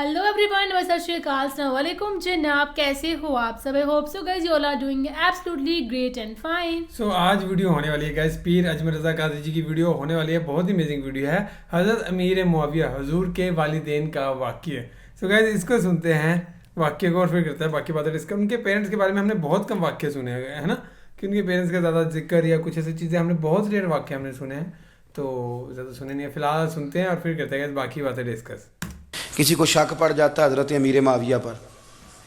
Hello everyone, सत श्री अकाल, अस्सलाम वालेकुम जनाब, कैसे हो आप सब? I hope so guys you all are doing absolutely great and fine. So आज वीडियो होने वाली है गाइस, पीर अजमल रज़ा कादरी जी की वीडियो होने वाली है। बहुत ही अमेजिंग वीडियो है। हज़रत अमीर मुआविया हुजूर के वालिदैन का वाक़या। सो गाइस इसको सुनते हैं, वाक़े को, और फिर करते हैं बाकी बातें डिस्कस। उनके पेरेंट्स के बारे में हमने बहुत कम वाक़े सुने हैं, है ना, कि उनके पेरेंट्स का ज़्यादा जिक्र या कुछ ऐसी चीज़ें हमने बहुत रेयर वाक़े हमने सुने हैं, तो ज़्यादा सुने नहीं है। फिलहाल सुनते हैं और फिर करते हैं बाकी बातें डिस्कस। किसी को शक पड़ जाता है हज़रत अमीर माविया पर,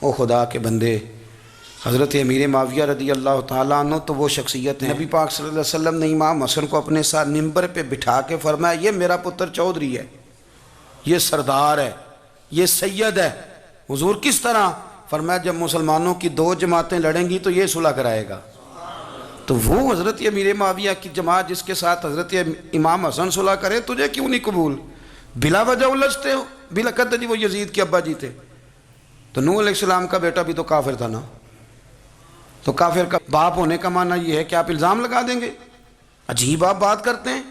ओ खुदा के बंदे, हज़रत अमीर माविया रदी अल्लाह ताला अन्हु तो वो शख्सियत है। नबी पाक सल्लल्लाहु अलैहि वसल्लम ने इमाम हसन को अपने साथ मिंबर पे बिठा के फरमाया, ये मेरा पुत्र चौधरी है, ये सरदार है, ये सैयद है। हुजूर किस तरह? फरमाया जब मुसलमानों की दो जमातें लड़ेंगी तो ये सुलह कराएगा। तो वो हज़रत अमीर माविया की जमात जिसके साथ हज़रत इमाम हसन सुलह करे, तुझे क्यों नहीं कबूल? बिला वजह उलझते हो। बिला कहते जी वो यजीद के अब्बा जी थे, तो नूह अलैहिस्सलाम का बेटा भी तो काफिर था ना, तो काफिर का बाप होने का माना ये है कि आप इल्ज़ाम लगा देंगे। अजीब आप बात करते हैं।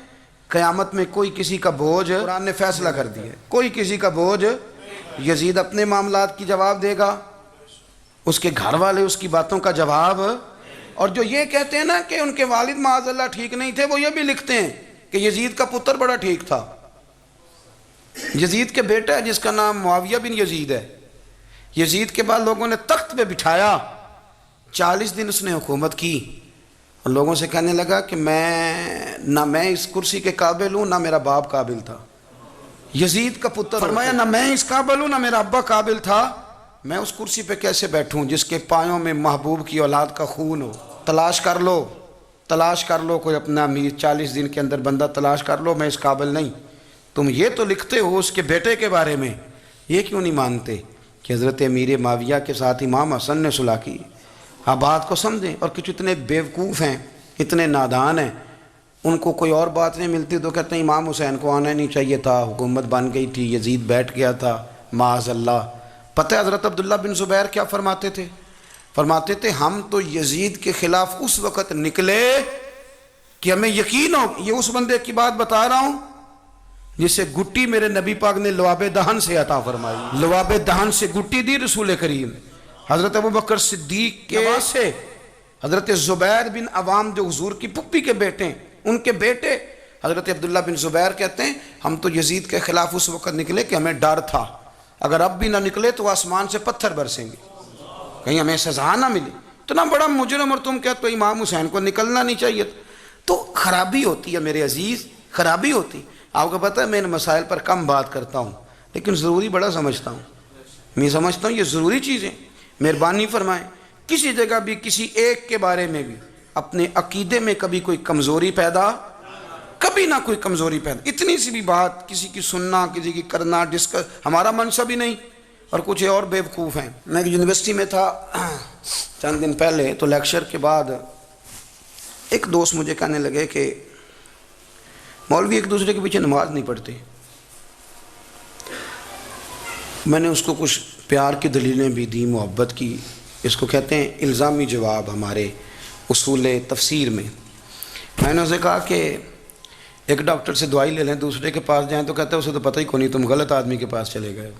क़यामत में कोई किसी का बोझ, कुरान ने फैसला कर दिया, कोई किसी का बोझ, यजीद अपने मामलात की जवाब देगा, उसके घर वाले उसकी बातों का जवाब। और जो ये कहते हैं ना कि उनके वालिद माअज़ल्लाह ठीक नहीं थे, वो ये भी लिखते हैं कि यजीद का पुत्र बड़ा ठीक था। यजीद के बेटा है जिसका नाम मुआविया बिन यजीद है। यजीद के बाद लोगों ने तख्त पे बिठाया, 40 दिन उसने हुकूमत की, और लोगों से कहने लगा कि मैं इस कुर्सी के काबिल हूँ, ना मेरा बाप काबिल था। यजीद का पुत्र फरमाया, ना मैं इस काबिल हूँ, ना मेरा अब्बा काबिल था, मैं उस कुर्सी पे कैसे बैठूँ जिसके पायों में महबूब की औलाद का खून हो। तलाश कर लो कोई अपना अमीर, 40 दिन के अंदर बंदा तलाश कर लो, मैं इस काबिल नहीं। तुम ये तो लिखते हो उसके बेटे के बारे में, ये क्यों नहीं मानते कि हज़रत अमीर माविया के साथ इमाम हसन ने सुलह की? आप बात को समझें। और कुछ इतने बेवकूफ़ हैं, इतने नादान हैं, उनको कोई और बात नहीं मिलती तो कहते हैं इमाम हुसैन को आना नहीं चाहिए था, हुकूमत बन गई थी, यजीद बैठ गया था, माअज़ल्लाह। पता है हज़रत अब्दुल्ला बिन ज़ुबैर क्या फरमाते थे? फरमाते थे हम तो यजीद के ख़िलाफ़ उस वक़्त निकले कि हमें यकीन हो, ये उस बंदे की बात बता रहा हूँ जिसे गुट्टी मेरे नबी पाक ने लवाबे दहन से अता फरमाई। लवाबे दहन से गुट्टी दी रसूल करीम। हज़रत अबू बकर सिद्दीक के से हज़रत ज़ुबैर बिन अवाम जो हुजूर की पुप्पी के बेटे हैं, उनके बेटे हज़रत अब्दुल्ला बिन ज़ुबैर कहते हैं हम तो यजीद के ख़िलाफ़ उस वक़्त निकले कि हमें डर था, अगर अब भी ना निकले तो आसमान से पत्थर बरसेंगे, कहीं हमें सज़ा ना मिले। इतना बड़ा मुजरिम और तुम कहते हो इमाम हुसैन को निकलना नहीं चाहिए। तो खराबी होती है मेरे अजीज़, खराबी होती। आपको पता है मैं इन मसाइल पर कम बात करता हूँ, लेकिन ज़रूरी बड़ा समझता हूँ। मैं समझता हूँ ये ज़रूरी चीज़ें। मेहरबानी फरमाएं, किसी जगह भी किसी एक के बारे में भी अपने अकीदे में कभी कोई कमज़ोरी पैदा, कभी ना कोई कमज़ोरी पैदा। इतनी सी भी बात किसी की सुनना, किसी की करना, डिस्कस, हमारा मनसा भी नहीं। और कुछ और बेवकूफ़ हैं। मैं यूनिवर्सिटी में था चंद दिन पहले, तो लेक्चर के बाद एक दोस्त मुझे कहने लगे कि मौलवी एक दूसरे के पीछे नमाज नहीं पढ़ते। मैंने उसको कुछ प्यार की दलीलें भी दी, मोहब्बत की। इसको कहते हैं इल्ज़ामी जवाब हमारे उसूल तफसीर में। मैंने उसे कहा कि एक डॉक्टर से दवाई ले लें, दूसरे के पास जाएं तो कहते हैं उसे तो पता ही कोई नहीं, तुम गलत आदमी के पास चले गए।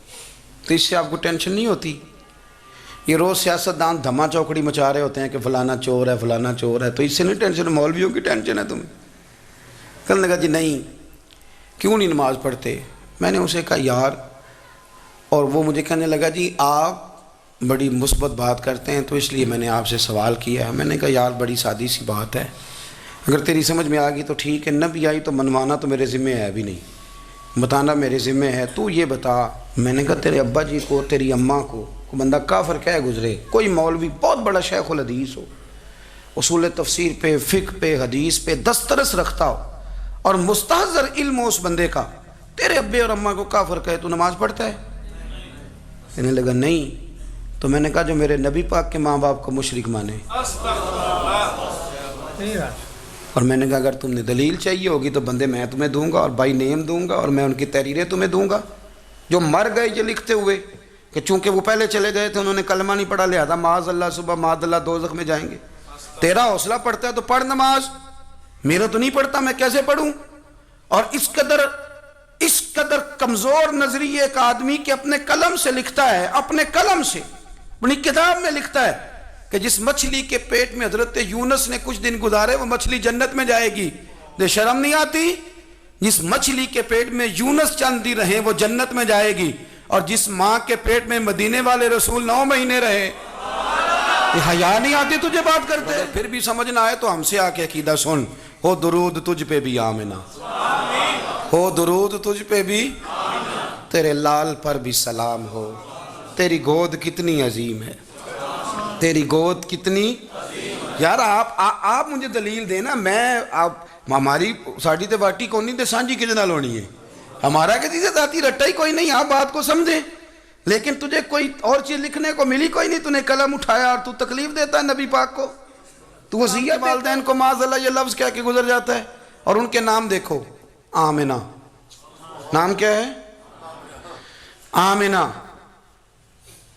तो इससे आपको टेंशन नहीं होती? ये रोज़ सियासतदान धमा चौकड़ी मचा रहे होते हैं कि फ़लाना चोर है, फ़लाना चोर है, तो इससे नहीं टेंशन, मौलवियों की टेंशन है तुम्हें। कहने लगा जी नहीं, क्यों नहीं नमाज़ पढ़ते? मैंने उसे कहा यार, और वो मुझे कहने लगा जी आप बड़ी मुस्बत बात करते हैं तो इसलिए मैंने आपसे सवाल किया है। मैंने कहा यार बड़ी सादी सी बात है, अगर तेरी समझ में आ गई तो ठीक है, न भी आई तो मनवाना तो मेरे ज़िम्मे है भी नहीं, बताना मेरे ज़िम्मे है। तू ये बता, मैंने कहा तेरे अब्बा जी को, तेरी अम्मा को बंदा काफिर कह गुजरे, कोई मौलवी बहुत बड़ा शेखुल हदीस हो, उसूल तफसीर पे, फ़िक़्ह पे, हदीस पे दस्तरस रखता हो, और मुस्तहज़र इल्म उस बंदे का, तेरे अब्बे और अम्मा को काफिर कहे, तू नमाज़ पढ़ता है? कहने लगा नहीं। तो मैंने कहा जो मेरे नबी पाक के माँ बाप को मुशरिक माने। और मैंने कहा अगर तुमने दलील चाहिए होगी तो बंदे मैं तुम्हें दूंगा, और बाई नेम दूंगा, और मैं उनकी तहरीरें तुम्हें दूंगा जो मर गए ये लिखते हुए कि चूँकि वो पहले चले गए थे, उन्होंने कलमा नहीं पढ़ा, लिहाजा माअज़ल्लाह सुबह माअज़ल्लाह दोज़ख में जाएंगे। तेरा हौसला पढ़ता है तो पढ़ नमाज, मेरा तो नहीं पढ़ता, मैं कैसे पढ़ूँ? और इस कदर اس قدر کمزور نظریے ایک آدمی کہ اپنے قلم سے لکھتا ہے، اپنے قلم سے اپنی کتاب میں لکھتا ہے کہ جس مچھلی کے پیٹ میں حضرت یونس نے کچھ دن گزارے وہ مچھلی جنت میں جائے گی. دے شرم نہیں آتی؟ جس مچھلی کے پیٹ میں یونس چند دن رہے وہ جنت میں جائے گی، اور جس ماں کے پیٹ میں مدینے والے رسول 9 مہینے رہے. یہ حیا نہیں آتی تجھے بات کرتے؟ اگر پھر بھی سمجھ نہ آئے تو ہم سے آ کے عقیدہ سن. ہو درود تجھ پہ بھی آمنہ، ہو درود تجھ پہ بھی، تیرے لال پر بھی سلام ہو. تیری گود کتنی عظیم ہے، تیری گود کتنی. یار آپ مجھے دلیل دینا. میں ہماری ساڑی تے باٹی کون نہیں تے سانجی کدے نال ہونی ہے؟ ہمارا کسی سے ذاتی رٹا ہی کوئی نہیں. آپ بات کو سمجھے، لیکن تجھے کوئی اور چیز لکھنے کو ملی کوئی نہیں. تو نے قلم اٹھایا اور تو تکلیف دیتا ہے نبی پاک کو. تو وصیت والدین کو معاذ اللہ یہ لفظ کہہ کے گزر جاتا ہے. اور ان کے نام دیکھو، آمنہ نام کیا ہے؟ آمنہ.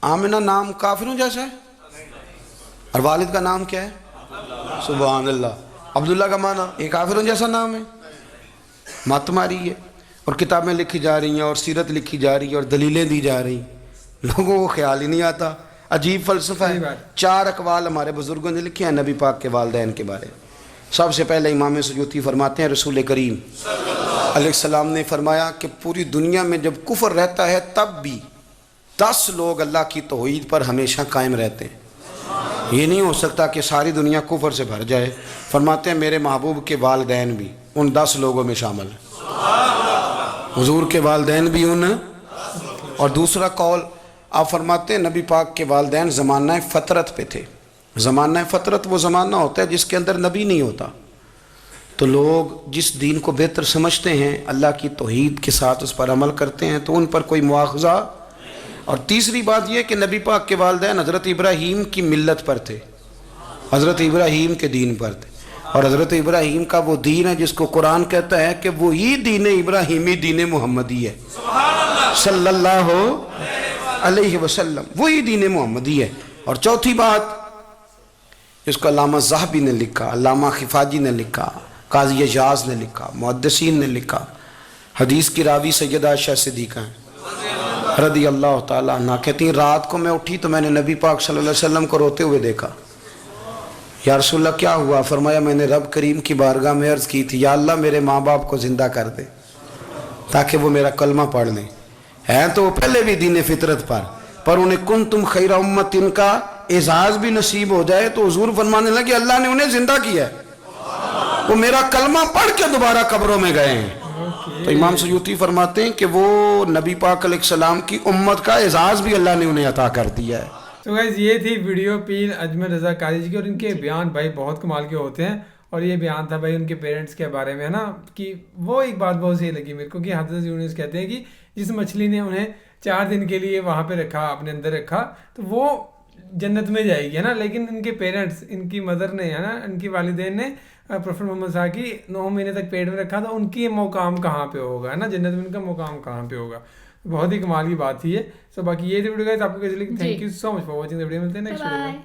آمنہ نام کافروں جیسا ہے. اور والد کا نام کیا ہے؟ سبحان اللہ. عبداللہ کا معنی یہ کافروں جیسا نام ہے. مت ماری ہے. اور کتابیں لکھی جا رہی ہیں اور سیرت لکھی جا رہی ہے اور دلیلیں دی جا رہی ہیں. لوگوں کو خیال ہی نہیں آتا. عجیب فلسفہ ہے. 4 اقوال ہمارے بزرگوں نے لکھے ہیں نبی پاک کے والدین کے بارے. سب سے پہلے امام سیوطی فرماتے ہیں رسول کریم علیہ السلام نے فرمایا کہ پوری دنیا میں جب کفر رہتا ہے تب بھی 10 لوگ اللہ کی توحید پر ہمیشہ قائم رہتے ہیں. یہ نہیں ہو سکتا کہ ساری دنیا کفر سے بھر جائے. فرماتے ہیں میرے محبوب کے والدین بھی ان 10 لوگوں میں شامل ہیں. حضور کے والدین بھی ان. اور دوسرا قول آپ فرماتے ہیں نبی پاک کے والدین زمانہ فطرت پہ تھے. زمانہ فطرت وہ زمانہ ہوتا ہے جس کے اندر نبی نہیں ہوتا. تو لوگ جس دین کو بہتر سمجھتے ہیں اللہ کی توحید کے ساتھ اس پر عمل کرتے ہیں تو ان پر کوئی مواخذہ. اور تیسری بات یہ کہ نبی پاک کے والدین حضرت ابراہیم کی ملت پر تھے، حضرت ابراہیم کے دین پر تھے. اور حضرت ابراہیم کا وہ دین ہے جس کو قرآن کہتا ہے کہ وہی دین ابراہیمی دین محمدی ہے صلی اللہ علیہ وسلم. وہی دین محمدی ہے. اور چوتھی بات جس کو علامہ ذہبی نے لکھا، علامہ خفاجی نے لکھا، قاضی اجاز نے لکھا، محدثین نے لکھا. حدیث کی راوی سیدہ عائشہ صدیقہ ہیں رضی اللہ تعالیٰ عنہ. کہتی ہیں رات کو میں اٹھی تو میں نے نبی پاک صلی اللہ علیہ وسلم کو روتے ہوئے دیکھا. یا رسول اللہ کیا ہوا؟ فرمایا میں نے رب کریم کی بارگاہ میں عرض کی تھی یا اللہ میرے ماں باپ کو زندہ کر دے تاکہ وہ میرا کلمہ پڑھ لیں. ہیں تو وہ پہلے بھی دین فطرت پر انہیں کنتم خیر امت ان کا اعزاز بھی نصیب ہو جائے تو حضور فرمانے لگے اللہ نے انہیں زندہ کیا ہے، وہ میرا کلمہ پڑھ کے دوبارہ قبروں میں گئے ہیں. تو امام سیوطی فرماتے ہیں کہ وہ نبی پاک علیہ السلام کی امت کا اعزاز بھی اللہ نے انہیں عطا کر دیا ہے. تو گائز یہ تھی ویڈیو پیر اجمل رضا قاضی جی کی. اور ان کے بیان بھائی بہت کمال کے ہوتے ہیں. اور یہ بیان تھا بھائی ان کے پیرنٹس کے بارے میں ہے نا، کہ وہ ایک بات بہت صحیح لگی میرے کو کہ حضرت یونس کہتے ہیں کہ جس مچھلی نے انہیں 4 دن کے لیے وہاں پہ رکھا، اپنے اندر رکھا، تو وہ جنت میں جائے گی ہے نا. لیکن ان کے پیرنٹس، ان کی مدر نے ہے نا، ان کی والدین نے پروفیٹ محمد صاحب کی 9 مہینے تک پیٹ میں رکھا، تو ان کی مقام کہاں پہ ہوگا ہے نا، جنت میں ان کا مقام کہاں پہ ہوگا. بہت ہی کمال کی بات تھی ہے. سو باقی یہ تھی ویڈیو گائز. آپ کو کیسی لگی؟ Thank you so much for watching. Video ملتے ہیں نیکسٹ ویڈیو میں.